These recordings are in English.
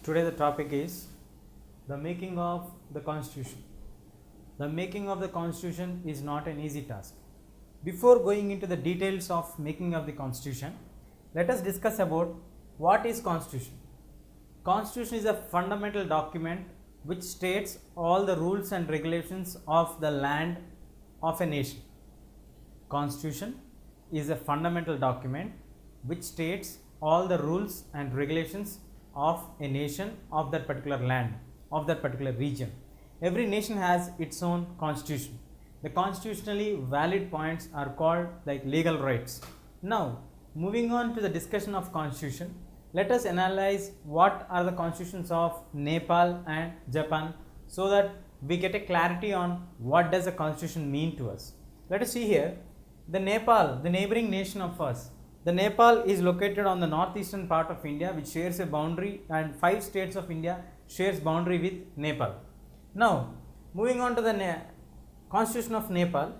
Today the topic is the making of the constitution. The making of the constitution is not an easy task. Before going into the details of making of the constitution, let us discuss about what is constitution. Constitution is a fundamental document which states all the rules and regulations of the land of a nation. Constitution is a fundamental document which states all the rules and regulations of a nation, of that particular land, of that particular region. Every nation has its own constitution. The constitutionally valid points are called like legal rights. Now, moving on to the discussion of constitution, let us analyze what are the constitutions of Nepal and Japan so that we get a clarity on what does a constitution mean to us. Let us see here, the Nepal, the neighboring nation of us. The Nepal is located on the northeastern part of India, which shares a boundary, and 5 states of India shares boundary with Nepal. Now, moving on to the constitution of Nepal.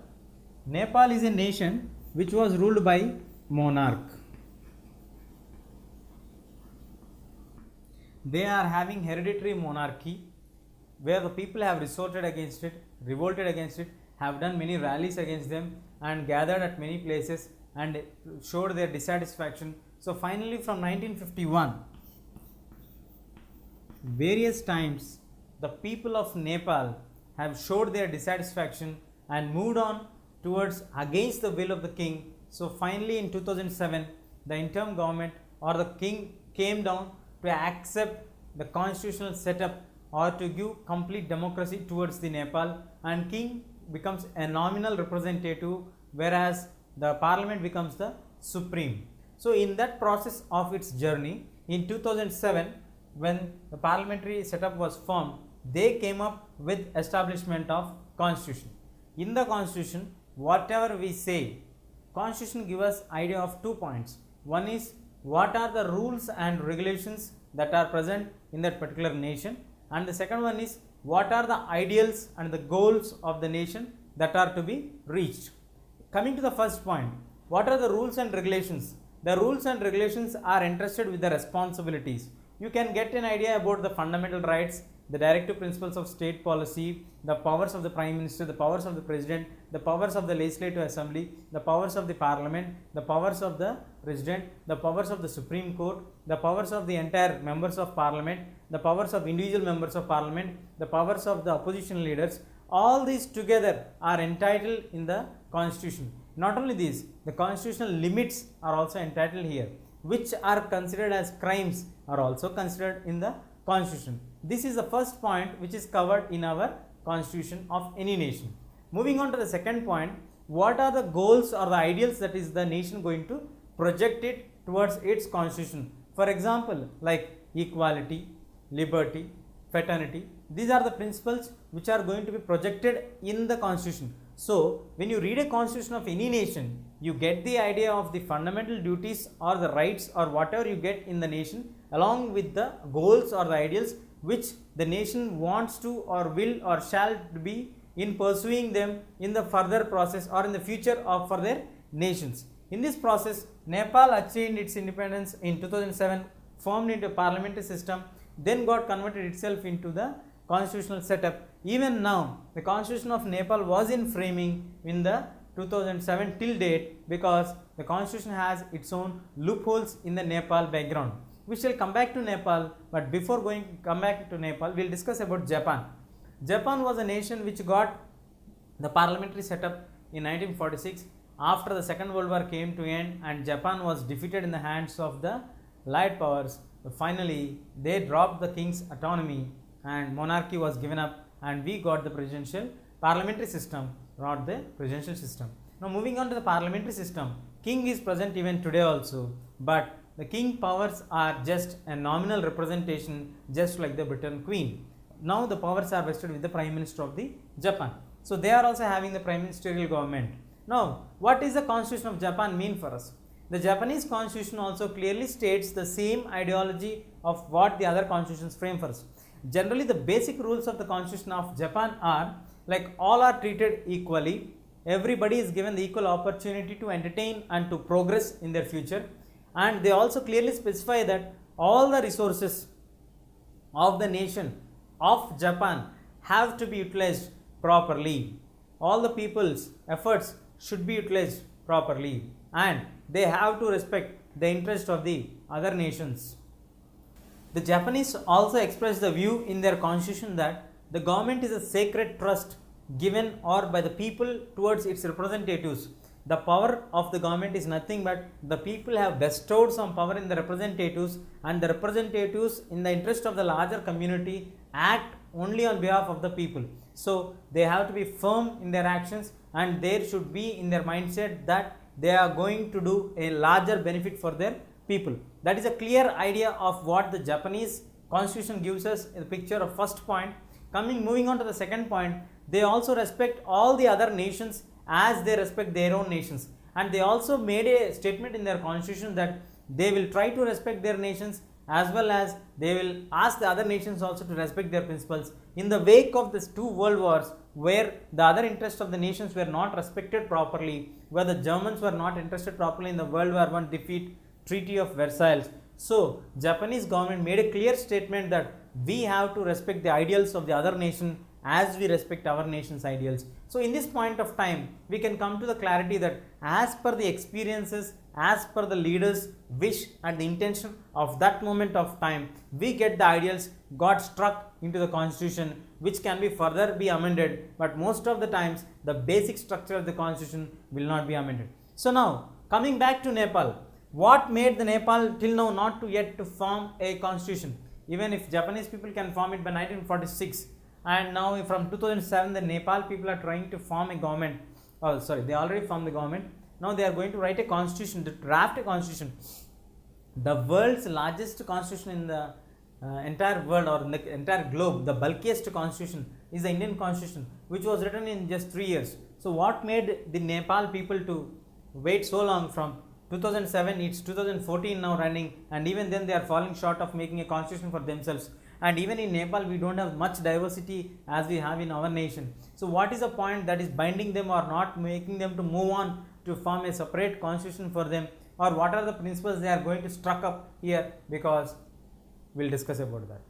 Nepal is a nation which was ruled by monarch. They are having hereditary monarchy where the people have resorted against it, revolted against it, have done many rallies against them and gathered at many places and showed their dissatisfaction. So finally from 1951, various times the people of Nepal have showed their dissatisfaction and moved on towards against the will of the king. So finally in 2007, the interim government or the king came down to accept the constitutional setup or to give complete democracy towards the Nepal, and king becomes a nominal representative whereas the parliament becomes the supreme. So in that process of its journey, in 2007 when the parliamentary setup was formed, they came up with establishment of constitution. In the constitution, whatever we say, constitution gives us idea of 2 points. One is what are the rules and regulations that are present in that particular nation, and the second one is what are the ideals and the goals of the nation that are to be reached. Coming to the first point, what are the rules and regulations? The rules and regulations are entrusted with the responsibilities. You can get an idea about the fundamental rights, the directive principles of state policy, the powers of the prime minister, the powers of the president, the powers of the legislative assembly, the powers of the parliament, the powers of the president, the powers of the supreme court, the powers of the entire members of parliament, the powers of individual members of parliament, the powers of the opposition leaders. All these together are entitled in the constitution. Not only these, the constitutional limits are also entitled here, which are considered as crimes are also considered in the constitution. This is the first point which is covered in our constitution of any nation. Moving on to the second point, what are the goals or the ideals that is the nation going to project it towards its constitution? For example, like equality, liberty, fraternity, these are the principles which are going to be projected in the constitution. So when you read a constitution of any nation, you get the idea of the fundamental duties or the rights or whatever you get in the nation along with the goals or the ideals which the nation wants to or will or shall be in pursuing them in the further process or in the future of for their nations. In this process, Nepal achieved its independence in 2007, formed into a parliamentary system, then got converted itself into the constitutional setup. Even now, the constitution of Nepal was in framing in the 2007 till date because the constitution has its own loopholes in the Nepal background. We shall come back to Nepal, but before come back to Nepal, we will discuss about Japan. Japan was a nation which got the parliamentary setup in 1946 after the Second World War came to end and Japan was defeated in the hands of the Allied powers. Finally, they dropped the king's autonomy and monarchy was given up and we got the presidential parliamentary system, not the presidential system. Now moving on to the parliamentary system, king is present even today also, but the king powers are just a nominal representation, just like the Britain queen. Now the powers are vested with the prime minister of the Japan. So they are also having the prime ministerial government. Now what is the constitution of Japan mean for us? The Japanese constitution also clearly states the same ideology of what the other constitutions frame for us. Generally the basic rules of the constitution of Japan are like all are treated equally, everybody is given the equal opportunity to entertain and to progress in their future, and they also clearly specify that all the resources of the nation of Japan have to be utilized properly. All the people's efforts should be utilized properly, and they have to respect the interest of the other nations. The Japanese also expressed the view in their constitution that the government is a sacred trust given or by the people towards its representatives. The power of the government is nothing but the people have bestowed some power in the representatives, and the representatives in the interest of the larger community act only on behalf of the people. So they have to be firm in their actions, and there should be in their mindset that they are going to do a larger benefit for their people. That is a clear idea of what the Japanese constitution gives us in the picture of first point. Moving on to the second point, they also respect all the other nations as they respect their own nations, and they also made a statement in their constitution that they will try to respect their nations as well as they will ask the other nations also to respect their principles. In the wake of these two world wars, where the other interests of the nations were not respected properly, where the Germans were not interested properly in the World War I defeat, Treaty of Versailles, so Japanese government made a clear statement that we have to respect the ideals of the other nation as we respect our nation's ideals. So in this point of time, we can come to the clarity that as per the experiences, as per the leaders' wish and the intention of that moment of time, we get the ideals got struck into the constitution, which can be further be amended, but most of the times the basic structure of the constitution will not be amended. So now coming back to Nepal, what made the Nepal till now not to yet to form a constitution? Even if Japanese people can form it by 1946, and now from 2007 the Nepal people are trying to form a government. They already formed the government. Now they are going to write a constitution, to draft a constitution. The world's largest constitution in the entire world or in the entire globe, the bulkiest constitution is the Indian constitution, which was written in just 3 years. So what made the Nepal people to wait so long? From 2007, it's 2014 now running, and even then they are falling short of making a constitution for themselves. And even in Nepal, we don't have much diversity as we have in our nation. So what is the point that is binding them or not making them to move on to form a separate constitution for them, or what are the principles they are going to struck up here? Because we'll discuss about that.